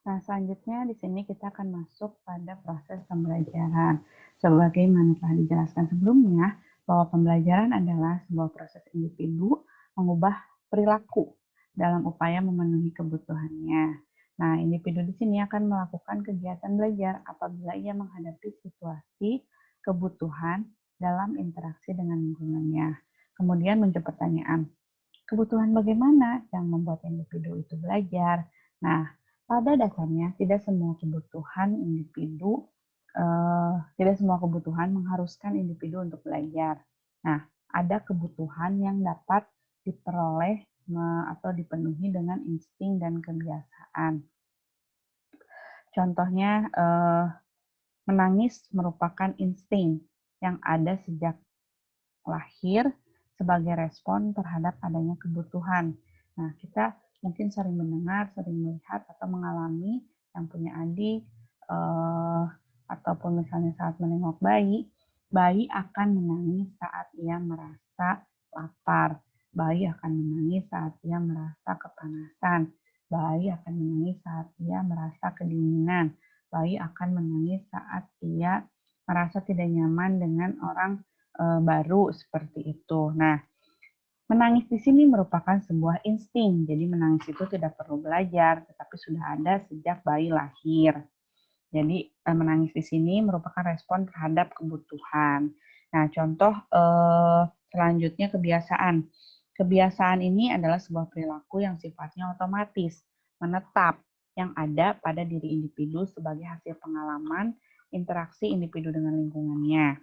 Nah, selanjutnya di sini kita akan masuk pada proses pembelajaran. Sebagaimana telah dijelaskan sebelumnya, bahwa pembelajaran adalah sebuah proses individu mengubah perilaku dalam upaya memenuhi kebutuhannya. Nah, individu di sini akan melakukan kegiatan belajar apabila ia menghadapi situasi kebutuhan dalam interaksi dengan lingkungannya. Kemudian muncul pertanyaan, kebutuhan bagaimana yang membuat individu itu belajar? Nah, pada dasarnya tidak semua kebutuhan individu, tidak semua kebutuhan mengharuskan individu untuk belajar. Nah, ada kebutuhan yang dapat diperoleh atau dipenuhi dengan insting dan kebiasaan. Contohnya, menangis merupakan insting yang ada sejak lahir sebagai respon terhadap adanya kebutuhan. Nah, kita mungkin sering mendengar, sering melihat atau mengalami yang punya adik ataupun misalnya saat menengok bayi, bayi akan menangis saat ia merasa lapar, bayi akan menangis saat ia merasa kepanasan, bayi akan menangis saat ia merasa kedinginan, bayi akan menangis saat ia merasa tidak nyaman dengan orang baru seperti itu. Nah, menangis di sini merupakan sebuah insting. Jadi menangis itu tidak perlu belajar, tetapi sudah ada sejak bayi lahir. Jadi menangis di sini merupakan respon terhadap kebutuhan. Nah, contoh selanjutnya kebiasaan. Kebiasaan ini adalah sebuah perilaku yang sifatnya otomatis, menetap, yang ada pada diri individu sebagai hasil pengalaman interaksi individu dengan lingkungannya.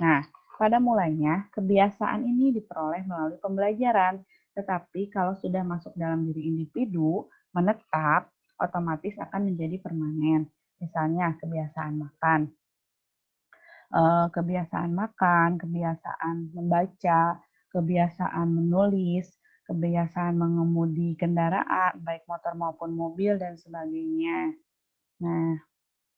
Nah, pada mulanya, kebiasaan ini diperoleh melalui pembelajaran, tetapi kalau sudah masuk dalam diri individu, menetap, otomatis akan menjadi permanen. Misalnya, kebiasaan makan, kebiasaan membaca, kebiasaan menulis, kebiasaan mengemudi kendaraan, baik motor maupun mobil, dan sebagainya. Nah,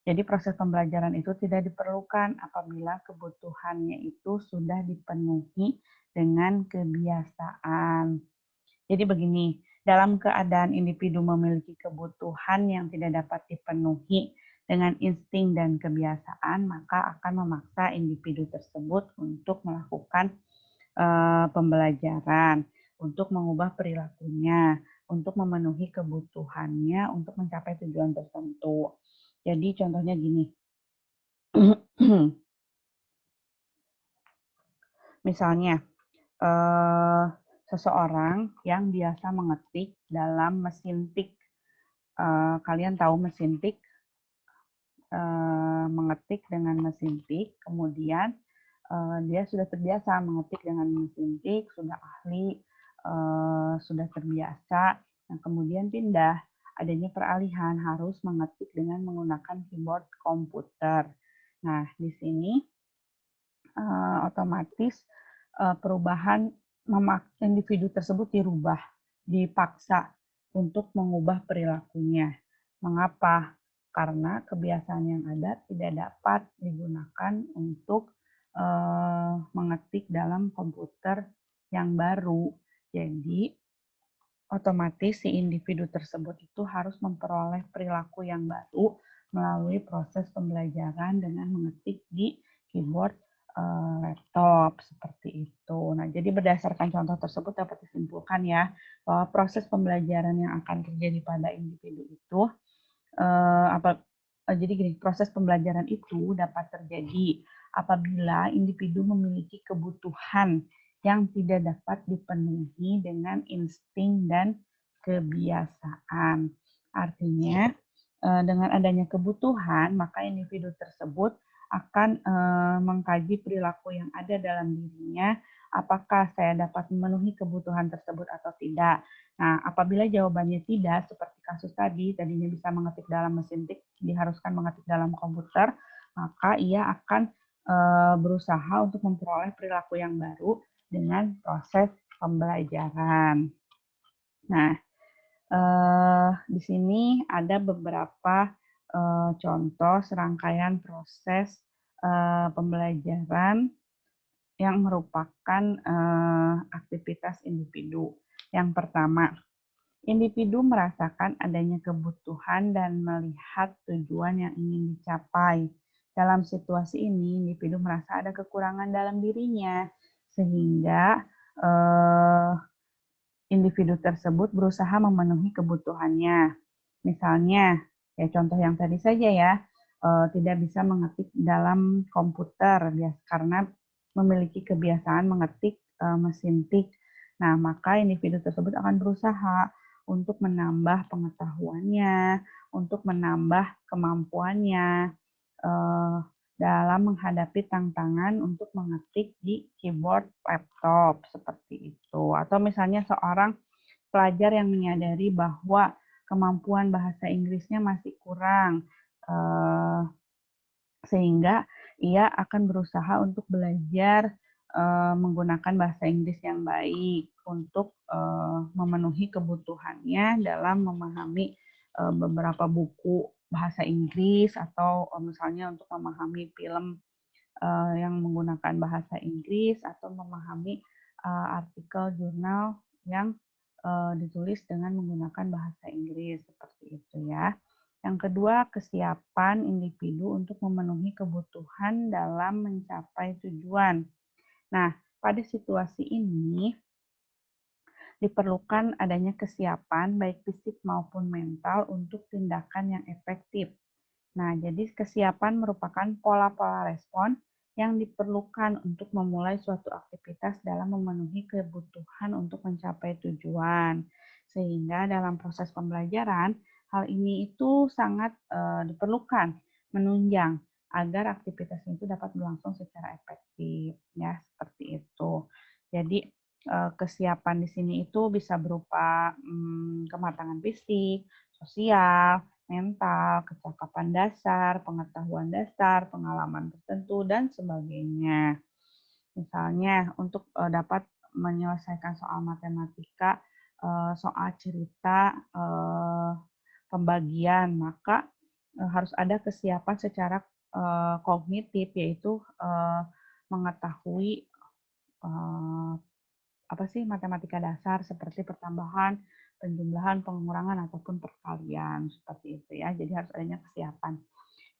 jadi proses pembelajaran itu tidak diperlukan apabila kebutuhannya itu sudah dipenuhi dengan kebiasaan. Jadi begini, dalam keadaan individu memiliki kebutuhan yang tidak dapat dipenuhi dengan insting dan kebiasaan, maka akan memaksa individu tersebut untuk melakukan pembelajaran, untuk mengubah perilakunya, untuk memenuhi kebutuhannya, untuk mencapai tujuan tertentu. Jadi contohnya gini, misalnya seseorang yang biasa mengetik dalam mesin tik. Kalian tahu mesin tik, mengetik dengan mesin tik, kemudian dia sudah terbiasa mengetik dengan mesin tik, sudah ahli, sudah terbiasa, nah kemudian pindah, adanya peralihan harus mengetik dengan menggunakan keyboard komputer. Nah, di sini otomatis perubahan individu tersebut dipaksa untuk mengubah perilakunya. Mengapa? Karena kebiasaan yang ada tidak dapat digunakan untuk mengetik dalam komputer yang baru. Jadi, otomatis si individu tersebut itu harus memperoleh perilaku yang baru melalui proses pembelajaran dengan mengetik di keyboard laptop seperti itu. Nah, jadi berdasarkan contoh tersebut dapat disimpulkan ya bahwa proses pembelajaran yang akan terjadi pada individu itu jadi gini, proses pembelajaran itu dapat terjadi apabila individu memiliki kebutuhan yang tidak dapat dipenuhi dengan insting dan kebiasaan. Artinya, dengan adanya kebutuhan, maka individu tersebut akan mengkaji perilaku yang ada dalam dirinya, apakah saya dapat memenuhi kebutuhan tersebut atau tidak. Nah, apabila jawabannya tidak, seperti kasus tadinya bisa mengetik dalam mesin tik, diharuskan mengetik dalam komputer, maka ia akan berusaha untuk memperoleh perilaku yang baru dengan proses pembelajaran. Nah, di sini ada beberapa contoh serangkaian proses pembelajaran yang merupakan aktivitas individu. Yang pertama, Individu merasakan adanya kebutuhan dan melihat tujuan yang ingin dicapai. Dalam situasi ini, individu merasa ada kekurangan dalam dirinya, sehingga individu tersebut berusaha memenuhi kebutuhannya. Misalnya, ya contoh yang tadi saja ya, tidak bisa mengetik dalam komputer karena memiliki kebiasaan mengetik mesin tik. Nah, maka individu tersebut akan berusaha untuk menambah pengetahuannya, untuk menambah kemampuannya dalam menghadapi tantangan untuk mengetik di keyboard laptop seperti itu. Atau misalnya seorang pelajar yang menyadari bahwa kemampuan bahasa Inggrisnya masih kurang, sehingga ia akan berusaha untuk belajar menggunakan bahasa Inggris yang baik untuk memenuhi kebutuhannya dalam memahami beberapa buku bahasa Inggris atau misalnya untuk memahami film yang menggunakan bahasa Inggris atau memahami artikel jurnal yang ditulis dengan menggunakan bahasa Inggris seperti itu ya. Yang kedua, kesiapan individu untuk memenuhi kebutuhan dalam mencapai tujuan. Nah, pada situasi ini diperlukan adanya kesiapan baik fisik maupun mental untuk tindakan yang efektif. Nah, jadi kesiapan merupakan pola-pola respon yang diperlukan untuk memulai suatu aktivitas dalam memenuhi kebutuhan untuk mencapai tujuan. Sehingga dalam proses pembelajaran, hal ini itu sangat diperlukan, menunjang agar aktivitas itu dapat berlangsung secara efektif, ya seperti itu. Jadi kesiapan di sini itu bisa berupa kematangan fisik, sosial, mental, kecakapan dasar, pengetahuan dasar, pengalaman tertentu, dan sebagainya. Misalnya, untuk dapat menyelesaikan soal matematika, soal cerita pembagian, maka harus ada kesiapan secara kognitif, yaitu mengetahui apa sih matematika dasar seperti pertambahan, penjumlahan, pengurangan, ataupun perkalian. Seperti itu ya, jadi harus adanya kesiapan.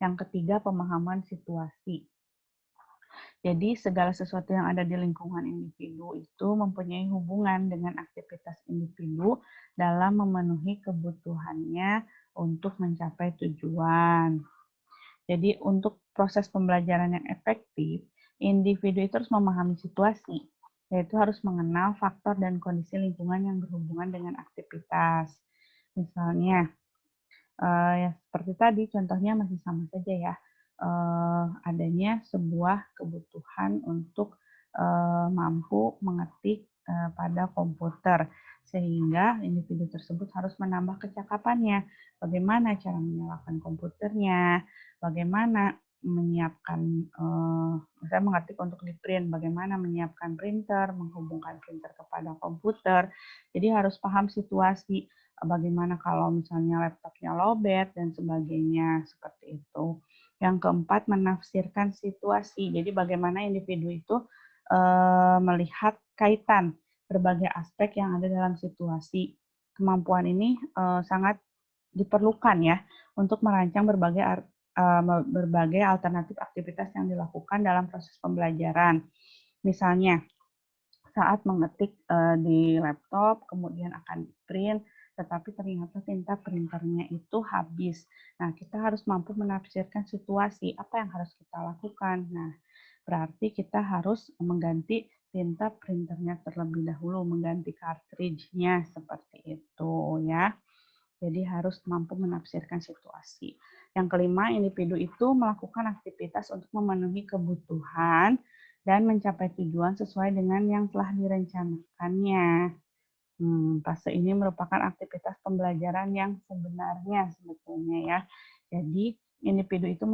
Yang ketiga, pemahaman situasi. Jadi segala sesuatu yang ada di lingkungan individu itu mempunyai hubungan dengan aktivitas individu dalam memenuhi kebutuhannya untuk mencapai tujuan. Jadi untuk proses pembelajaran yang efektif, individu itu harus memahami situasi, yaitu harus mengenal faktor dan kondisi lingkungan yang berhubungan dengan aktivitas. Misalnya, ya seperti tadi contohnya masih sama saja ya, adanya sebuah kebutuhan untuk mampu mengetik pada komputer, sehingga individu tersebut harus menambah kecakapannya. Bagaimana cara menyalakan komputernya, bagaimana menyiapkan, misalnya mengetik untuk di print, bagaimana menyiapkan printer, menghubungkan printer kepada komputer. Jadi harus paham situasi, bagaimana kalau misalnya laptopnya lowbat dan sebagainya, seperti itu. Yang keempat, menafsirkan situasi. Jadi bagaimana individu itu melihat kaitan berbagai aspek yang ada dalam situasi. Kemampuan ini sangat diperlukan ya untuk merancang berbagai alternatif aktivitas yang dilakukan dalam proses pembelajaran. Misalnya, saat mengetik di laptop, kemudian akan di-print, tetapi ternyata tinta printernya itu habis. Nah, kita harus mampu menafsirkan situasi, apa yang harus kita lakukan. Nah, berarti kita harus mengganti tinta printernya terlebih dahulu, mengganti cartridge-nya, seperti itu ya. Jadi harus mampu menafsirkan situasi. Yang kelima, individu itu melakukan aktivitas untuk memenuhi kebutuhan dan mencapai tujuan sesuai dengan yang telah direncanakannya. Fase ini merupakan aktivitas pembelajaran yang sebenarnya sebetulnya ya. Jadi individu itu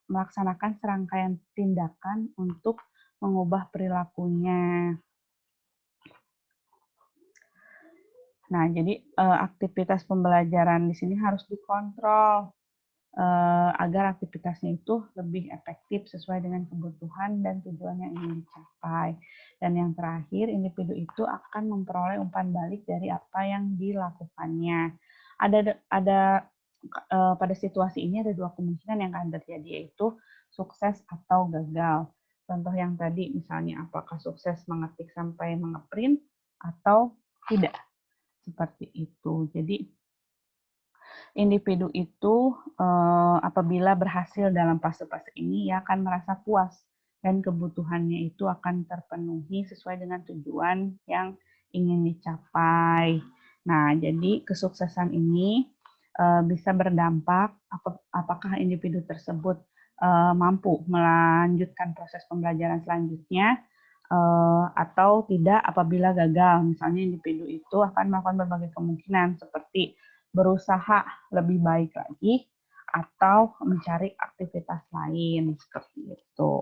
melaksanakan serangkaian tindakan untuk mengubah perilakunya. Nah, jadi aktivitas pembelajaran di sini harus dikontrol. agar aktivitasnya itu lebih efektif sesuai dengan kebutuhan dan tujuan yang ingin dicapai. Dan yang terakhir, individu itu akan memperoleh umpan balik dari apa yang dilakukannya. Pada situasi ini ada dua kemungkinan yang akan terjadi, yaitu sukses atau gagal. Contoh yang tadi misalnya apakah sukses mengetik sampai mengeprint atau tidak, seperti itu. Jadi individu itu apabila berhasil dalam fase-fase ini ya akan merasa puas dan kebutuhannya itu akan terpenuhi sesuai dengan tujuan yang ingin dicapai. Nah, jadi kesuksesan ini bisa berdampak apakah individu tersebut mampu melanjutkan proses pembelajaran selanjutnya atau tidak apabila gagal. Misalnya individu itu akan melakukan berbagai kemungkinan seperti berusaha lebih baik lagi atau mencari aktivitas lain seperti itu.